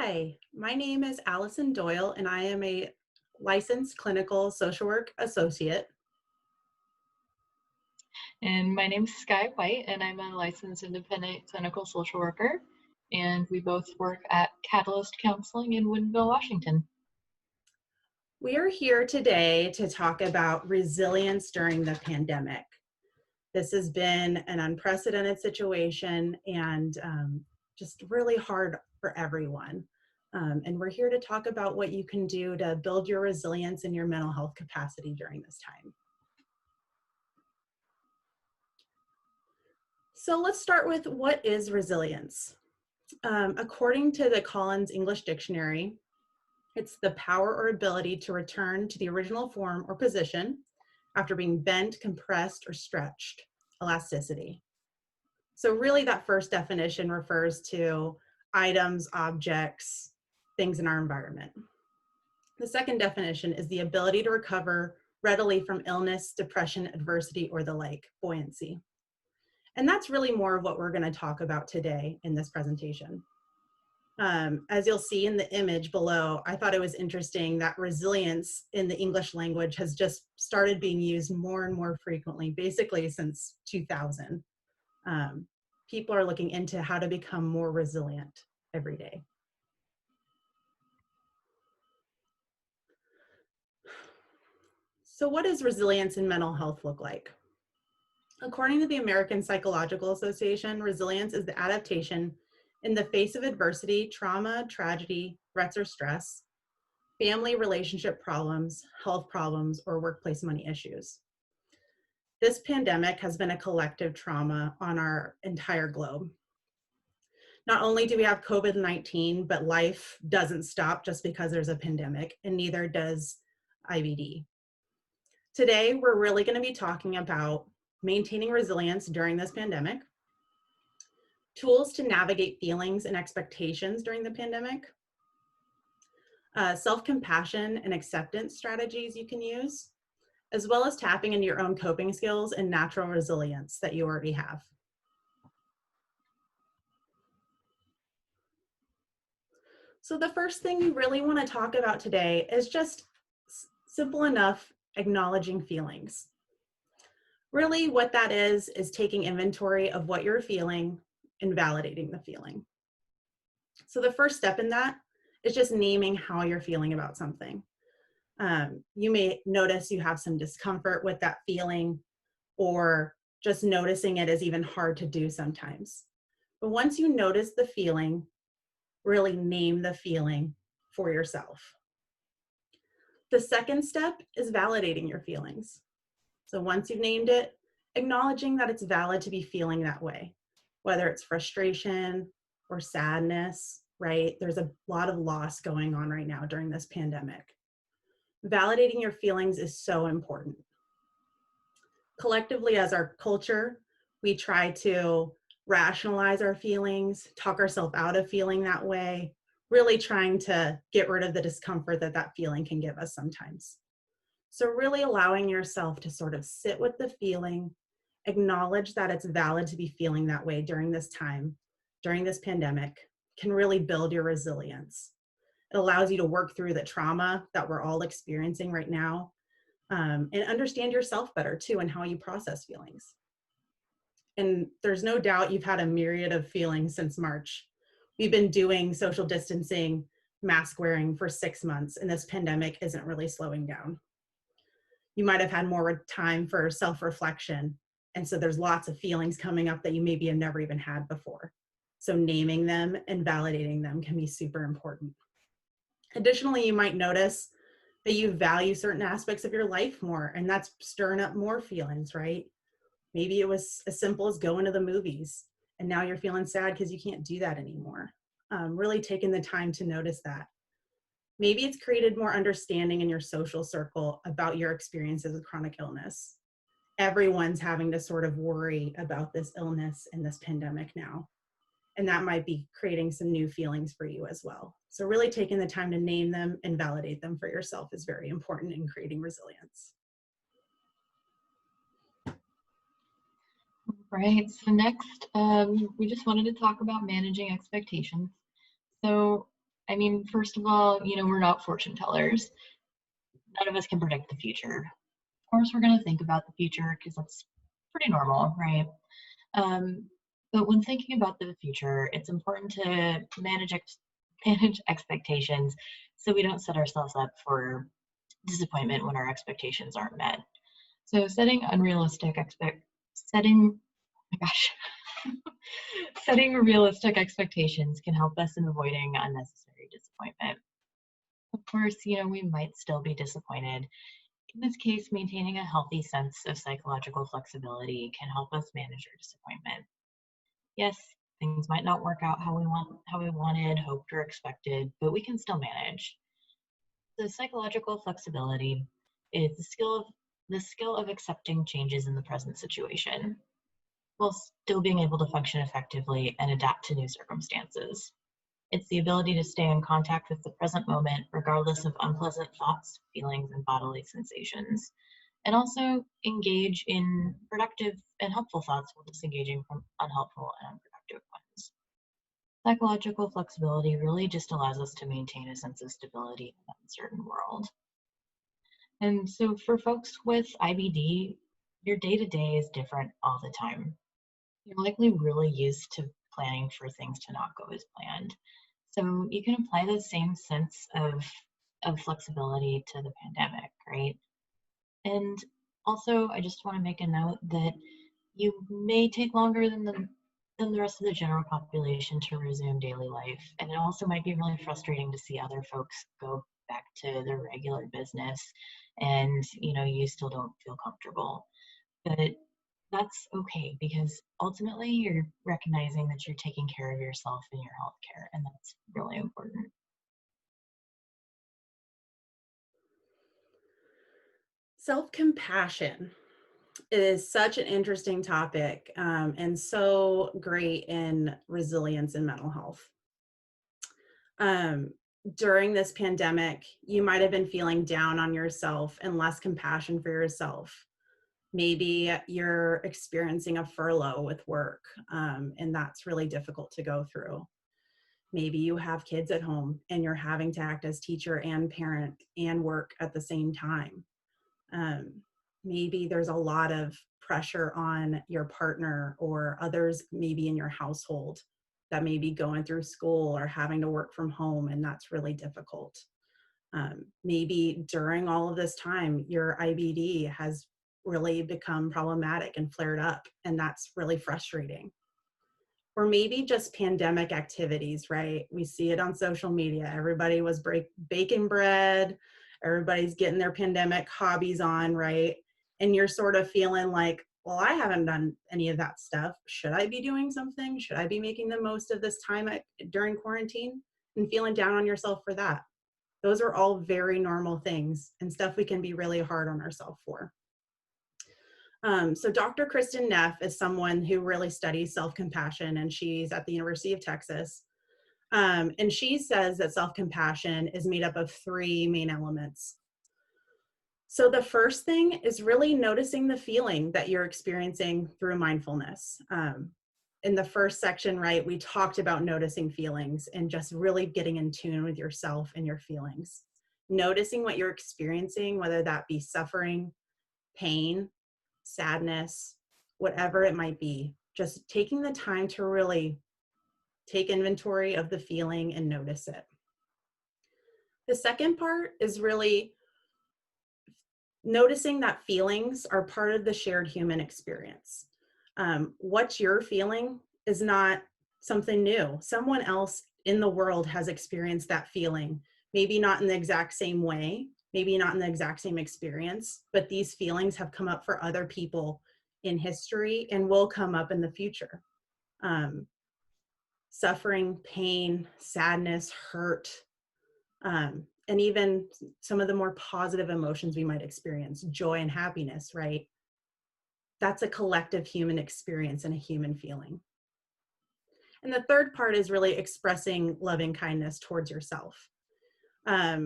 Hi, my name is Allison Doyle, and I am a licensed clinical social work associate. And my name is Skye White, and I'm a licensed independent clinical social worker. And we both work at Catalyst Counseling in Woodinville, Washington. We are here today to talk about resilience during the pandemic. This has been an unprecedented situation and just really hard for everyone. And we're here to talk about what you can do to build your resilience and your mental health capacity during this time. So let's start with what is resilience? According to the Collins English Dictionary, it's the power or ability to return to the original form or position after being bent, compressed, or stretched, elasticity. So really that first definition refers to items, objects, things in our environment. The second definition is the ability to recover readily from illness, depression, adversity, or the like, buoyancy. And that's really more of what we're going to talk about today in this presentation. As you'll see in the image below, I thought it was interesting that resilience in the English language has just started being used more and more frequently, basically since 2000. People are looking into how to become more resilient every day. So what does resilience in mental health look like? According to the American Psychological Association, resilience is the adaptation in the face of adversity, trauma, tragedy, threats or stress, family relationship problems, health problems, or workplace money issues. This pandemic has been a collective trauma on our entire globe. Not only do we have COVID-19, but life doesn't stop just because there's a pandemic, and neither does IBD. Today, we're really going to be talking about maintaining resilience during this pandemic, tools to navigate feelings and expectations during the pandemic, self-compassion and acceptance strategies you can use, as well as tapping into your own coping skills and natural resilience that you already have. So the first thing we really want to talk about today is just simple enough acknowledging feelings. Really what that is taking inventory of what you're feeling and validating the feeling. So the first step in that is just naming how you're feeling about something. You may notice you have some discomfort with that feeling, or just noticing it is even hard to do sometimes. But once you notice the feeling, really name the feeling for yourself. The second step is validating your feelings. So once you've named it, acknowledging that it's valid to be feeling that way, whether it's frustration or sadness, right? There's a lot of loss going on right now during this pandemic. Validating your feelings is so important. Collectively, as our culture, we try to rationalize our feelings, talk ourselves out of feeling that way, really trying to get rid of the discomfort that that feeling can give us sometimes. So really allowing yourself to sort of sit with the feeling, acknowledge that it's valid to be feeling that way during this time, during this pandemic, can really build your resilience. It allows you to work through the trauma that we're all experiencing right now, and understand yourself better too and how you process feelings. And there's no doubt you've had a myriad of feelings since March. We've been doing social distancing, mask wearing for 6 months, and this pandemic isn't really slowing down. You might have had more time for self-reflection, and so there's lots of feelings coming up that you maybe have never even had before. So naming them and validating them can be super important. Additionally, you might notice that you value certain aspects of your life more, and that's stirring up more feelings, right? Maybe it was as simple as going to the movies, and now you're feeling sad because you can't do that anymore. Really taking the time to notice that. Maybe it's created more understanding in your social circle about your experiences with chronic illness. Everyone's having to sort of worry about this illness and this pandemic now. And that might be creating some new feelings for you as well. So really taking the time to name them and validate them for yourself is very important in creating resilience. Right, so next, we just wanted to talk about managing expectations. So I mean, first of all, we're not fortune tellers. None of us can predict the future. Of course, we're going to think about the future because that's pretty normal, right? Um, but when thinking about the future, it's important to manage expectations so we don't set ourselves up for disappointment when our expectations aren't met. So setting oh my gosh setting realistic expectations can help us in avoiding unnecessary disappointment. Of course, we might still be disappointed. In this case, maintaining a healthy sense of psychological flexibility can help us manage our disappointment. Yes, things might not work out how we wanted, hoped, or expected, but we can still manage. The psychological flexibility is the skill of accepting changes in the present situation while still being able to function effectively and adapt to new circumstances. It's the ability to stay in contact with the present moment, regardless of unpleasant thoughts, feelings, and bodily sensations, and also engage in productive and helpful thoughts while disengaging from unhelpful and unproductive ones. Psychological flexibility really just allows us to maintain a sense of stability in an uncertain world. And so for folks with IBD, your day to day is different all the time. You're likely really used to planning for things to not go as planned. So you can apply the same sense of flexibility to the pandemic, right? And also, I just want to make a note that you may take longer than the rest of the general population to resume daily life. And it also might be really frustrating to see other folks go back to their regular business and you still don't feel comfortable. But that's okay because ultimately you're recognizing that you're taking care of yourself and your health care, and that's really important. Self-compassion is such an interesting topic, and so great in resilience and mental health. Um, During this pandemic, you might have been feeling down on yourself and less compassion for yourself. Maybe you're experiencing a furlough with work, and that's really difficult to go through. Maybe you have kids at home and you're having to act as teacher and parent and work at the same time. Um, Maybe there's a lot of pressure on your partner or others maybe in your household that may be going through school or having to work from home, and that's really difficult. Maybe during all of this time, your IBD has really become problematic and flared up, and that's really frustrating. Or maybe just pandemic activities, right? We see it on social media. Everybody was baking bread, everybody's getting their pandemic hobbies on, right? And you're sort of feeling like, well, I haven't done any of that stuff. Should I be doing something? Should I be making the most of this time during quarantine? And feeling down on yourself for that. Those are all very normal things and stuff we can be really hard on ourselves for. So Dr. Kristen Neff is someone who really studies self-compassion, and she's at the University of Texas. And she says that self-compassion is made up of three main elements. So the first thing is really noticing the feeling that you're experiencing through mindfulness. In the first section, right, we talked about noticing feelings and just really getting in tune with yourself and your feelings. Noticing what you're experiencing, whether that be suffering, pain, sadness, whatever it might be, just taking the time to really take inventory of the feeling and notice it. The second part is really noticing that feelings are part of the shared human experience. What you're feeling is not something new. Someone else in the world has experienced that feeling, maybe not in the exact same way, maybe not in the exact same experience, but these feelings have come up for other people in history and will come up in the future. Suffering, pain, sadness, hurt, and even some of the more positive emotions we might experience, joy and happiness, right? That's a collective human experience and a human feeling. And the third part is really expressing loving kindness towards yourself.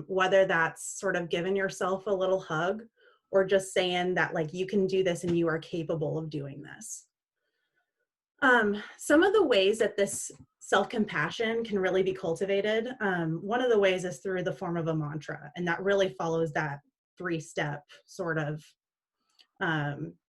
Whether that's sort of giving yourself a little hug or just saying that like you can do this and you are capable of doing this. Some of the ways that this self-compassion can really be cultivated, one of the ways is through the form of a mantra, and that really follows that three-step sort of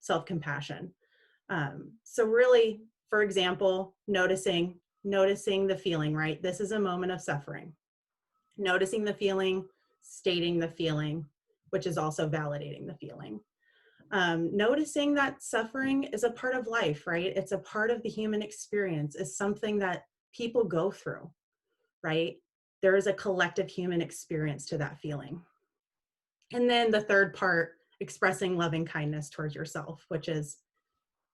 self-compassion. So really, for example, noticing the feeling, right? This is a moment of suffering. Noticing the feeling, stating the feeling, which is also validating the feeling. Noticing that suffering is a part of life, right? It's a part of the human experience. It's something that people go through, right? There is a collective human experience to that feeling. And then the third part, expressing loving kindness towards yourself, which is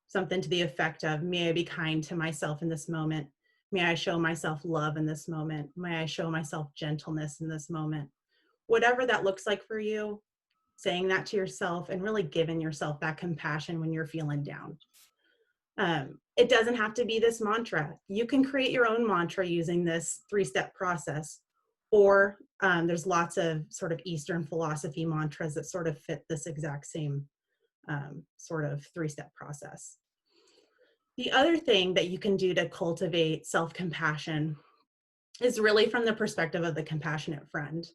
something to the effect of, may I be kind to myself in this moment. May I show myself love in this moment. May I show myself gentleness in this moment. Whatever that looks like for you, saying that to yourself and really giving yourself that compassion when you're feeling down. It doesn't have to be this mantra. You can create your own mantra using this three-step process, or there's lots of sort of Eastern philosophy mantras that sort of fit this exact same sort of three-step process. The other thing that you can do to cultivate self-compassion is really from the perspective of the compassionate friend.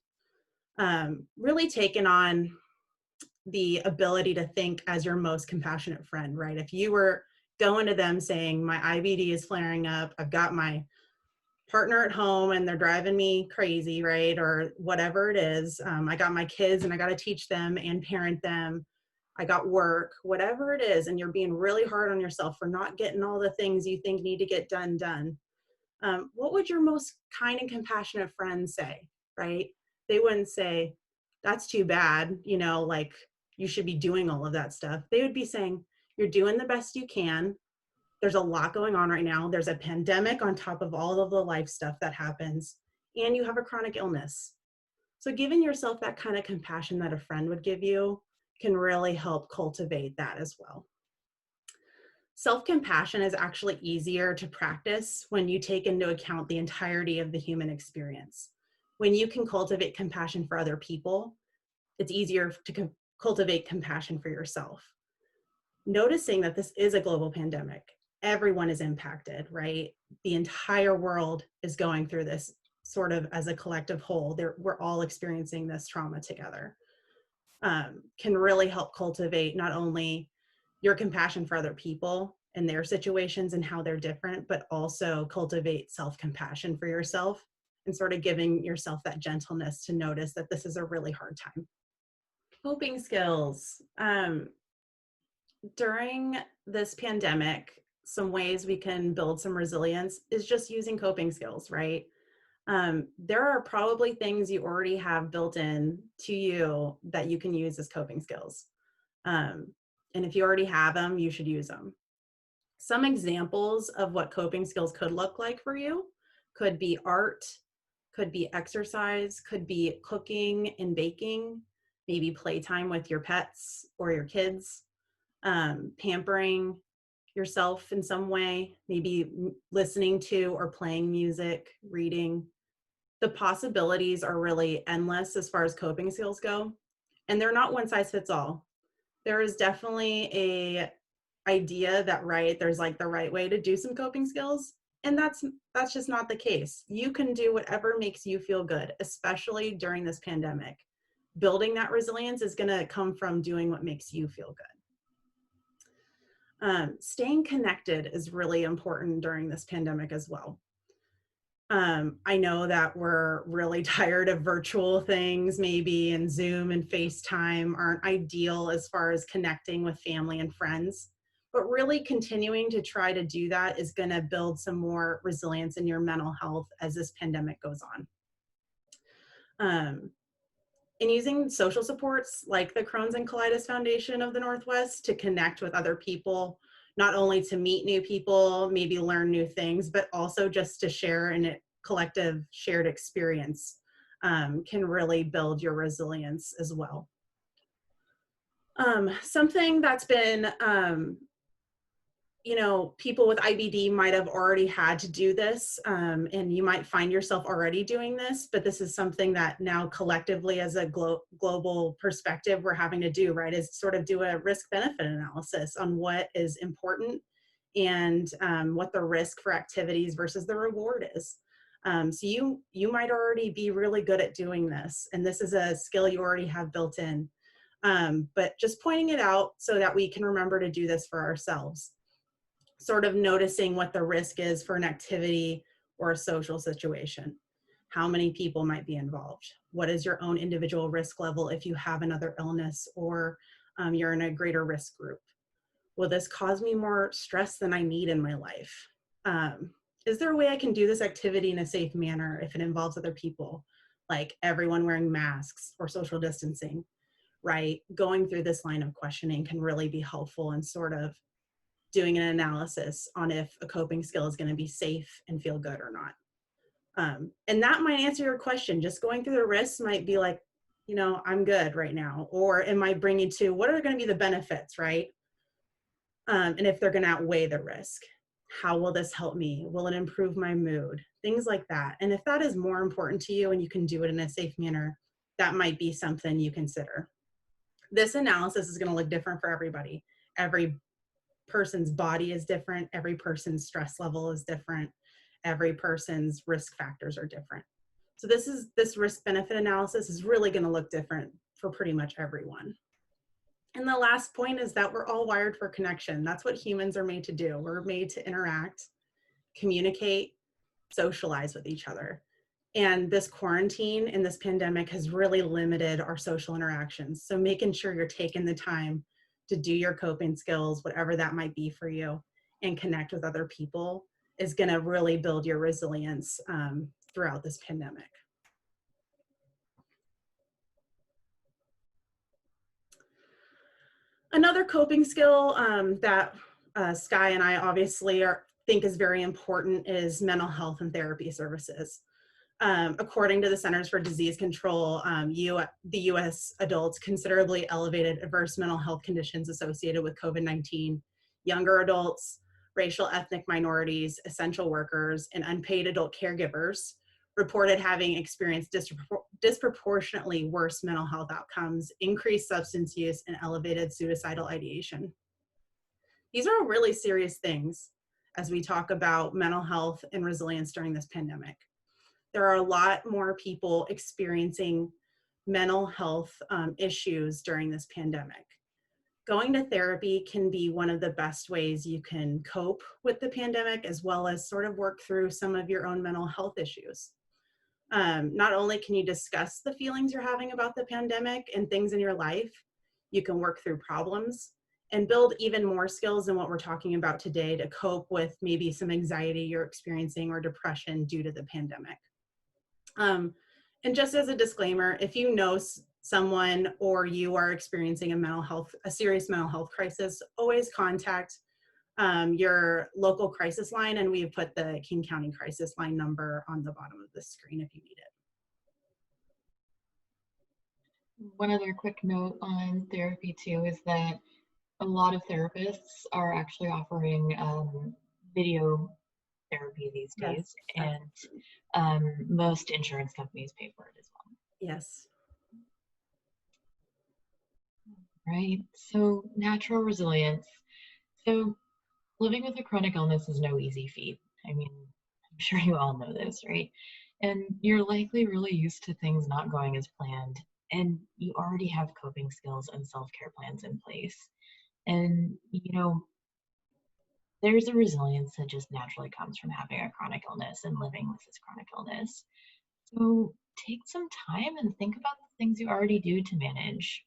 Really taking on the ability to think as your most compassionate friend, right? If you were going to them saying, my IBD is flaring up, I've got my partner at home and they're driving me crazy, right? Or whatever it is, I got my kids and I got to teach them and parent them. I got work, whatever it is, and you're being really hard on yourself for not getting all the things you think need to get done. What would your most kind and compassionate friend say, right? They wouldn't say, that's too bad, like you should be doing all of that stuff. They would be saying, you're doing the best you can. There's a lot going on right now. There's a pandemic on top of all of the life stuff that happens, and you have a chronic illness. So giving yourself that kind of compassion that a friend would give you can really help cultivate that as well. Self-compassion is actually easier to practice when you take into account the entirety of the human experience. When you can cultivate compassion for other people, it's easier to cultivate compassion for yourself. Noticing that this is a global pandemic, everyone is impacted, right? The entire world is going through this sort of as a collective whole. We're all experiencing this trauma together. Can really help cultivate not only your compassion for other people and their situations and how they're different, but also cultivate self-compassion for yourself and sort of giving yourself that gentleness to notice that this is a really hard time. Coping skills. During this pandemic, some ways we can build some resilience is just using coping skills, right? There are probably things you already have built in to you that you can use as coping skills. And if you already have them, you should use them. Some examples of what coping skills could look like for you could be art, could be exercise, could be cooking and baking, maybe playtime with your pets or your kids, pampering yourself in some way, maybe listening to or playing music, reading. The possibilities are really endless as far as coping skills go, and they're not one size fits all. There is definitely a idea that, right, there's like the right way to do some coping skills, and that's just not the case. You can do whatever makes you feel good, especially during this pandemic. Building that resilience is going to come from doing what makes you feel good. Staying connected is really important during this pandemic as well. I know that we're really tired of virtual things maybe, and Zoom and FaceTime aren't ideal as far as connecting with family and friends, but really continuing to try to do that is going to build some more resilience in your mental health as this pandemic goes on. And using social supports like the Crohn's and Colitis Foundation of the Northwest to connect with other people, not only to meet new people, maybe learn new things, but also just to share in a collective shared experience can really build your resilience as well. Something that's been, people with IBD might have already had to do this, and you might find yourself already doing this, but this is something that now collectively as a global perspective we're having to do, right, is sort of do a risk-benefit analysis on what is important and what the risk for activities versus the reward is. So you might already be really good at doing this, and this is a skill you already have built in. But just pointing it out so that we can remember to do this for ourselves. Sort of noticing what the risk is for an activity or a social situation. How many people might be involved? What is your own individual risk level if you have another illness or you're in a greater risk group? Will this cause me more stress than I need in my life? Is there a way I can do this activity in a safe manner if it involves other people, like everyone wearing masks or social distancing, right? Going through this line of questioning can really be helpful in sort of doing an analysis on if a coping skill is going to be safe and feel good or not. And that might answer your question. Just going through the risks might be like, I'm good right now. Or it might bring you to what are going to be the benefits, right? And if they're going to outweigh the risk. How will this help me? Will it improve my mood? Things like that. And if that is more important to you and you can do it in a safe manner, that might be something you consider. This analysis is going to look different for everybody. Every person's body is different. Every person's stress level is different. Every person's risk factors are different. So this risk benefit analysis is really going to look different for pretty much everyone. And the last point is that we're all wired for connection. That's what humans are made to do. We're made to interact, communicate, socialize with each other. And this quarantine and this pandemic has really limited our social interactions. So making sure you're taking the time to do your coping skills, whatever that might be for you, and connect with other people is going to really build your resilience throughout this pandemic. Another coping skill that Skye and I obviously think is very important is mental health and therapy services. According to the Centers for Disease Control, the U.S. adults considerably elevated adverse mental health conditions associated with COVID-19. Younger adults, racial ethnic minorities, essential workers, and unpaid adult caregivers reported having experienced disproportionately worse mental health outcomes, increased substance use, and elevated suicidal ideation. These are really serious things as we talk about mental health and resilience during this pandemic. There are a lot more people experiencing mental health issues during this pandemic. Going to therapy can be one of the best ways you can cope with the pandemic, as well as sort of work through some of your own mental health issues. Not only can you discuss the feelings you're having about the pandemic and things in your life, you can work through problems and build even more skills than what we're talking about today to cope with maybe some anxiety you're experiencing or depression due to the pandemic. And just as a disclaimer, if you know someone or you are experiencing a serious mental health crisis, always contact your local crisis line, and we've put the King County crisis line number on the bottom of the screen if you need it. One other quick note on therapy too is that a lot of therapists are actually offering video therapy these days, and most insurance companies pay for it as well. Yes. Right. So natural resilience. So living with a chronic illness is no easy feat. I mean, I'm sure you all know this, right? And you're likely really used to things not going as planned, and you already have coping skills and self-care plans in place. And, there's a resilience that just naturally comes from having a chronic illness and living with this chronic illness. So take some time and think about the things you already do to manage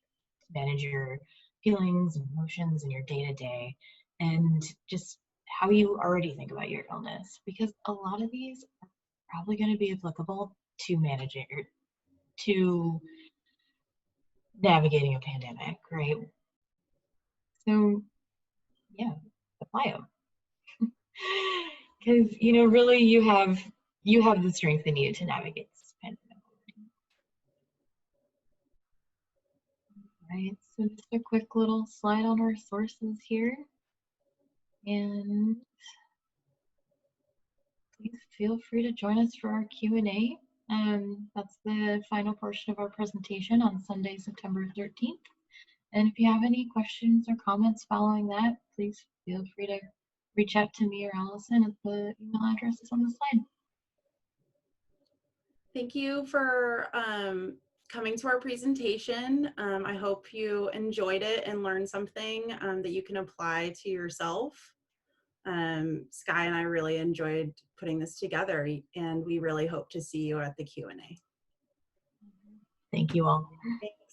your feelings and emotions and your day-to-day, and just how you already think about your illness, because a lot of these are probably going to be applicable to managing or to navigating a pandemic, right? So yeah, apply them. Because really you have the strength in you to navigate this pandemic. Right, so just a quick little slide on our sources here, and please feel free to join us for our Q&A. That's the final portion of our presentation on Sunday, September 13th. And if you have any questions or comments following that, please feel free to reach out to me or Allison at the email addresses on the slide. Thank you for coming to our presentation. I hope you enjoyed it and learned something that you can apply to yourself. Skye and I really enjoyed putting this together, and we really hope to see you at the Q&A. Thank you all. Thanks.